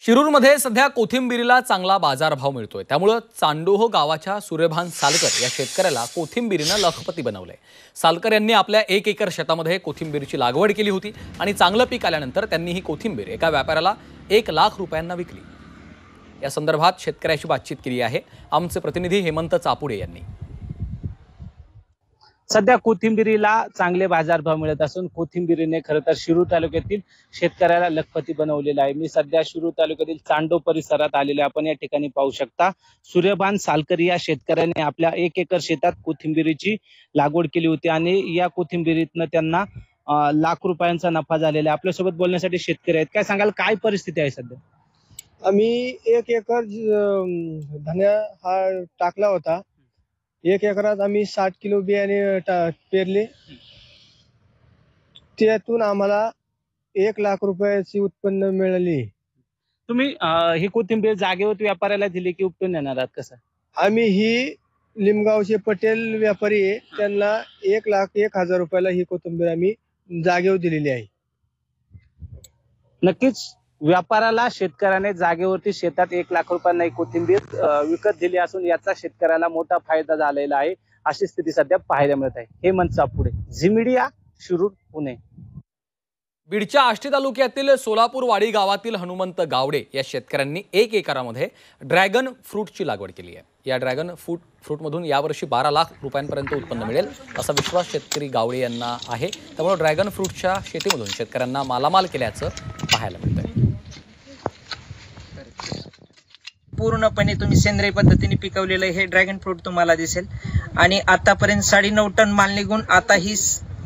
शिरूरमध्ये सध्या कोथिंबीरीला चांगला बाजारभाव मिळतोय। त्यामुळे चांडोह गावाच्या सूर्यभान सालकर या शेतकऱ्याला कोथिंबीरीने लखपती बनवलंय। सालकर यांनी आपल्या 1 एकर शेतामध्ये कोथिंबीरीची लागवड केली होती आणि चांगलं पीक आल्यानंतर त्यांनी ही कोथिंबीर एका व्यापाऱ्याला 1 लाख रुपयांना विकली। या संदर्भात शेतकऱ्याशी बातचीत केली आहे आमचे प्रतिनिधी हेमंत चापुडे यांनी। सध्या कोथिंबीरीला चांगले बाजारभाव मिळत असून कोथिंबीरीने खरं तर शिरूर तालुक्यातील शेतकऱ्याला लखपती बनवलेला आहे। मी सध्या शिरूर तालुक्यातील चांडो परिसरात आलेले आपण या ठिकाणी पाहू शकता। सूर्यभान सालकर या शेतकऱ्याने आपल्या 1 एकर शेतात कोथिंबीरीची लागवड केली होती आणि या कोथिंबीरीतनं त्यांना लाख रुपयांचा नफा झालेला आहे। आपल्यासोबत बोलण्यासाठी शेतकरी आहेत, काय सांगाल, काय परिस्थिती आहे सध्या? आम्ही 1 एकर धन्या हा टाकला होता। 1 एकरात आम्ही 60 किलो बियाणे पेरले। त्यातून आम्हाला 1 लाख रुपयाची उत्पन्न मिळाली। तुम्ही ही कोथिंबीर जागेवर व्यापाऱ्याला दिली की उपटून येणार आहात कसं? आम्ही ही लिमगावचे पटेल व्यापारी आहे, त्यांना 1,01,000 रुपयाला ही कोथिंबीर आम्ही जागेवर दिलेली आहे। नक्कीच व्यापाऱ्याला शेतकऱ्याने जागेवरती शेतात 1 लाख रुपयांना कोथिंबीर विकत दिली असून याचा शेतकऱ्याला मोठा फायदा झालेला आहे, अशी स्थिती सध्या पाहायला मिळत आहे। हेमंत चापुडे, झी मीडिया, शिरूर, पुणे। बीडच्या आष्टी तालुक्यातील सोलापूर वाडी गावातील हनुमंत गावडे या शेतकऱ्यांनी 1 एकरामध्ये ड्रॅगन फ्रूटची लागवड केली आहे। या ड्रॅगन फ्रूटमधून यावर्षी 12 लाख रुपयांपर्यंत उत्पन्न मिळेल असा विश्वास शेतकरी गावडे यांना आहे। त्यामुळे ड्रॅगन फ्रूटच्या शेतीमधून शेतकऱ्यांना मालामाल केल्याचं पाहायला मिळतंय। पूर्णपणे तुम्ही सेंद्रिय पद्धतीने पिकवलेलं हे ड्रॅगन फ्रूट तुम्हाला दिसेल आणि आतापर्यंत 9.5 टन माल निघून आता ही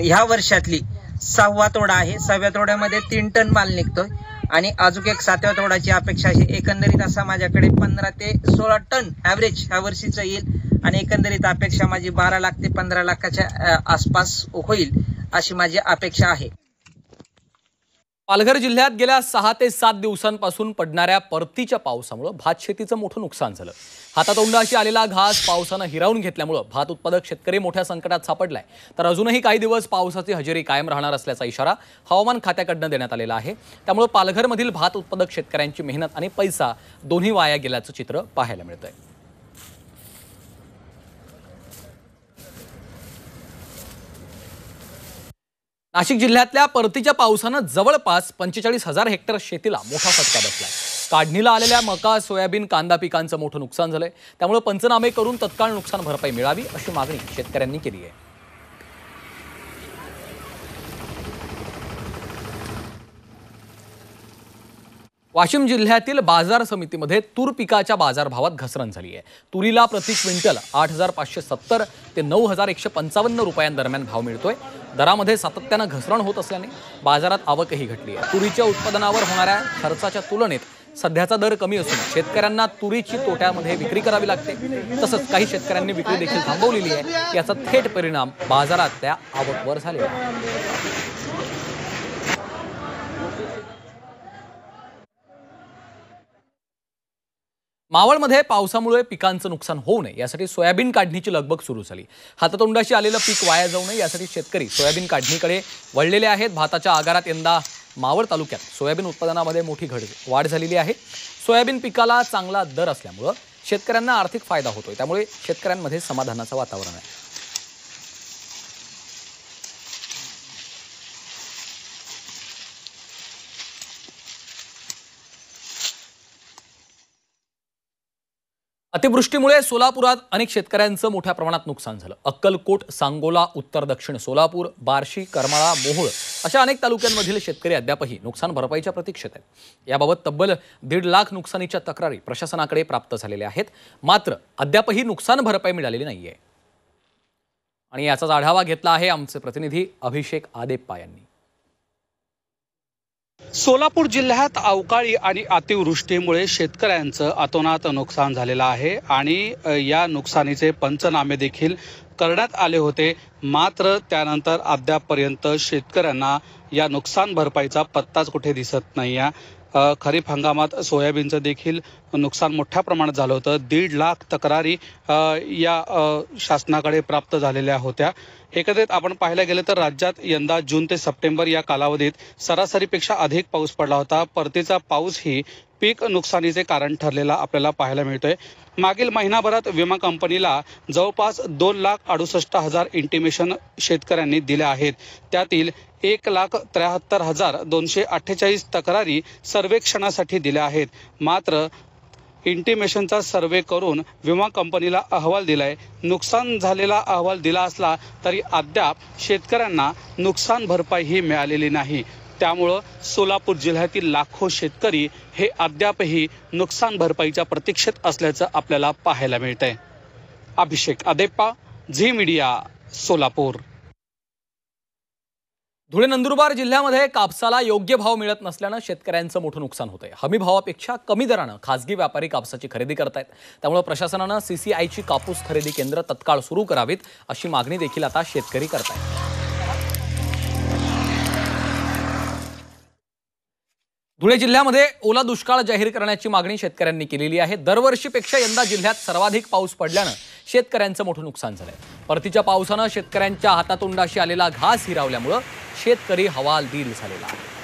ह्या वर्षातली 6वा तोडा आहे। 6व्या तोड्यामध्ये 3 टन माल निघतोय आणि अजून एक 7व्या तोडाची अपेक्षा आहे। एकंदरीत असा माझ्याकडे 15 ते 16 टन ॲव्हरेज ह्या वर्षीचं येईल आणि एकंदरीत अपेक्षा माझी 12 लाख ते 15 लाखाच्या आसपास होईल अशी माझी अपेक्षा आहे। पालघर जिल्ह्यात गेल्या 6 ते 7 दिवसांपासून पडणाऱ्या परतीच्या पावसामुळे भात शेतीचं मोठं नुकसान झालं। हातातोंडाशी आलेला घास पावसानं हिरावून घेतल्यामुळे भात उत्पादक शेतकरी मोठ्या संकटात सापडलाय। तर अजूनही काही दिवस पावसाची हजेरी कायम राहणार असल्याचा इशारा हवामान खात्याकडून देण्यात आलेला आहे। त्यामुळे पालघरमधील भात उत्पादक शेतकऱ्यांची मेहनत आणि पैसा दोन्ही वाया गेल्याचं चित्र पाहायला मिळतंय। नाशिक जिल्ह्यातल्या परतीच्या पावसानं जवळपास 45,000 हेक्टर शेतीला मोठा फटका बसलाय। काढणीला आलेल्या मका, सोयाबीन, कांदा पिकांचं मोठं नुकसान झालंय। त्यामुळे पंचनामे करून तत्काळ नुकसान भरपाई मिळावी अशी मागणी शेतकऱ्यांनी केली आहे। वाशिम जिल्ह्यातील बाजार समितीमध्ये तूर पिकाच्या बाजारभावात घसरण झाली आहे। तुरीला प्रति क्विंटल 8,570 ते 9,155 रुपयांदरम्यान भाव मिळतोय। दरामध्ये सातत्यानं घसरण होत असल्याने बाजारात आवकही घटली आहे। तुरीच्या उत्पादनावर होणाऱ्या खर्चाच्या तुलनेत सध्याचा दर कमी असून शेतकऱ्यांना तुरीची तोट्यामध्ये विक्री करावी लागते। तसंच काही शेतकऱ्यांनी विक्री देखील थांबवलेली आहे। याचा थेट परिणाम बाजारातल्या आवकवर झालेला आहे। मावळमध्ये पावसामुळे पिकांचं नुकसान होऊ नये यासाठी सोयाबीन काढणीची लगबग सुरू झाली। हातातोंडाशी आलेलं पीक वाया जाऊ नये यासाठी शेतकरी सोयाबीन काढणीकडे वळलेले आहेत। भाताच्या आगारात यंदा मावळ तालुक्यात सोयाबीन उत्पादनामध्ये मोठी वाढ झालेली आहे। सोयाबीन पिकाला चांगला दर असल्यामुळे शेतकऱ्यांना आर्थिक फायदा होतोय। त्यामुळे शेतकऱ्यांमध्ये समाधानाचं वातावरण आहे। अतिवृष्टीमुळे सोलापुरात अनेक शेतकऱ्यांचं मोठ्या प्रमाणात नुकसान झालं। अक्कलकोट, सांगोला, उत्तर दक्षिण सोलापूर, बार्शी, करमाळा, मोहोळ अशा अनेक तालुक्यांमधील शेतकरी अद्यापही नुकसान भरपाईच्या प्रतीक्षेत आहेत। याबाबत तब्बल 1.5 लाख नुकसानीच्या तक्रारी प्रशासनाकडे प्राप्त झालेल्या आहेत। मात्र अद्यापही नुकसान भरपाई मिळालेली नाहीये आणि याचाच आढावा घेतला आहे आमचे प्रतिनिधी अभिषेक आदेप्पा यांनी। सोलापूर जिल्ह्यात अवकाळी आणि अतिवृष्टीमुळे शेतकऱ्यांचं अतोनात नुकसान झालेलं आहे आणि या नुकसानीचे पंचनामे देखील करण्यात आले होते। मात्र त्यानंतर अद्यापपर्यंत शेतकऱ्यांना या नुकसान भरपाईचा पत्ताच कुठे दिसत नाही। खरीप हंगामात सोयाबीनचं देखील नुकसान मोठ्या प्रमाणात झालं होतं. 1.5 लाख तक्रारी या शासनाकडे प्राप्त झालेल्या होत्या. एकंदरीत आपण पाहायला गेलं तर राज्यात यंदा जून ते सप्टेंबर या कालावधीत सरासरीपेक्षा अधिक पाऊस पडला होता. परतीचा पाऊस ही पीक नुकसानीचे कारण ठरलेला आपल्याला पाहायला मिळतोय. मागील महिनाभरात विमा कंपनीला जवळपास 2,68,000 इंटिमेशन शेतकऱ्यांनी दिल्या आहेत. त्यातील 1,73,248 तक्रारी सर्वेक्षणासाठी दिल्या आहेत. मात्र इंटिमेशनचा सर्वे करून विमा कंपनीला अहवाल दिलाय. नुकसान झालेला अहवाल दिला असला तरी अद्याप शेतकऱ्यांना नुकसान भरपाई ही मिळालेली नाही. त्यामुळं सोलापूर जिल्ह्यातील लाखो शेतकरी हे अद्यापही नुकसान भरपाईच्या प्रतीक्षेत असल्याचं आपल्याला पाहायला मिळतंय. अभिषेक अदेप्पा, झी मीडिया, सोलापूर. धुळे नंदुरबार जिल्ह्यामध्ये कापसाला योग्य भाव मिळत नसल्यानं शेतकऱ्यांचं मोठं नुकसान होतंय. हमी भावापेक्षा कमी दरानं खासगी व्यापारी कापसाची खरेदी करतायत. त्यामुळे प्रशासनानं CCIची कापूस खरेदी केंद्र तत्काळ सुरू करावीत अशी मागणी देखील आता शेतकरी करतायत. धुळे जिल्ह्यामध्ये ओला दुष्काळ जाहीर करण्याची मागणी शेतकऱ्यांनी केलेली आहे. दरवर्षीपेक्षा यंदा जिल्ह्यात सर्वाधिक पाऊस पडल्यानं शेतकऱ्यांचं मोठं नुकसान झालंय. परतीच्या पावसानं शेतकऱ्यांच्या हातातोंडाशी आलेला घास हिरावल्यामुळं शेतकरी हवालदिल झालेला आहे.